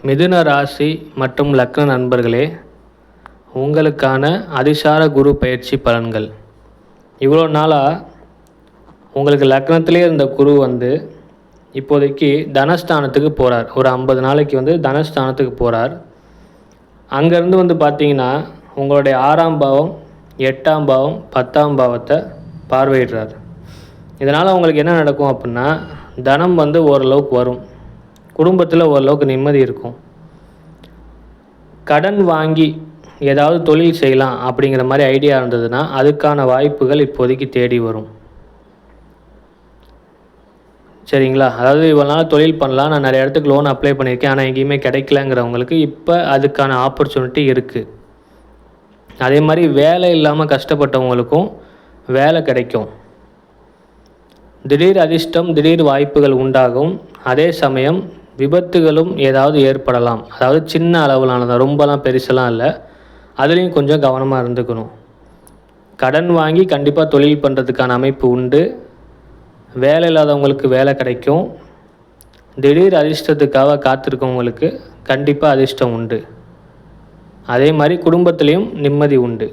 மிதுன ராசி மற்றும் லக்ன நண்பர்களே, உங்களுக்கான அதிசார குரு பயிற்சி பலன்கள். இவ்வளோ நாளாக உங்களுக்கு லக்னத்திலே இருந்த குரு இப்போதைக்கு தனஸ்தானத்துக்கு போகிறார். ஒரு 50 நாளைக்கு தனஸ்தானத்துக்கு போகிறார். அங்கேருந்து பார்த்தீங்கன்னா உங்களுடைய 6ஆம் பாவம், 8ஆம் பாவம், 10ஆம் பாவத்தை பார்வையிடுறார். இதனால் உங்களுக்கு என்ன நடக்கும் அப்படின்னா, தனம் ஓரளவுக்கு வரும், குடும்பத்தில் ஓரளவுக்கு நிம்மதி இருக்கும். கடன் வாங்கி ஏதாவது தொழில் செய்யலாம் அப்படிங்கிற மாதிரி ஐடியா இருந்ததுன்னா அதுக்கான வாய்ப்புகள் இப்போதைக்கு தேடி வரும். சரிங்களா? அதாவது இவ்வளோ நாள் தொழில் பண்ணலாம், நான் நிறைய இடத்துக்கு லோன் அப்ளை பண்ணியிருக்கேன், ஆனால் எங்கேயுமே கிடைக்கலங்கிறவங்களுக்கு இப்போ அதுக்கான ஆப்பர்ச்சுனிட்டி இருக்குது. அதே மாதிரி வேலை இல்லாமல் கஷ்டப்பட்டவங்களுக்கும் வேலை கிடைக்கும். திடீர் அதிர்ஷ்டம், திடீர் வாய்ப்புகள் உண்டாகும். அதே சமயம் விபத்துகளும் ஏதாவது ஏற்படலாம். அதாவது சின்ன அளவிலானதான், ரொம்பலாம் பெருசெல்லாம் இல்லை. அதுலேயும் கொஞ்சம் கவனமாக இருந்துக்கணும். கடன் வாங்கி கண்டிப்பாக தொழில் பண்ணுறதுக்கான அமைப்பு உண்டு. வேலை இல்லாதவங்களுக்கு வேலை கிடைக்கும். திடீர் அதிர்ஷ்டத்துக்காக காத்திருக்கவங்களுக்கு கண்டிப்பாக அதிர்ஷ்டம் உண்டு. அதே மாதிரி குடும்பத்துலேயும் நிம்மதி உண்டு.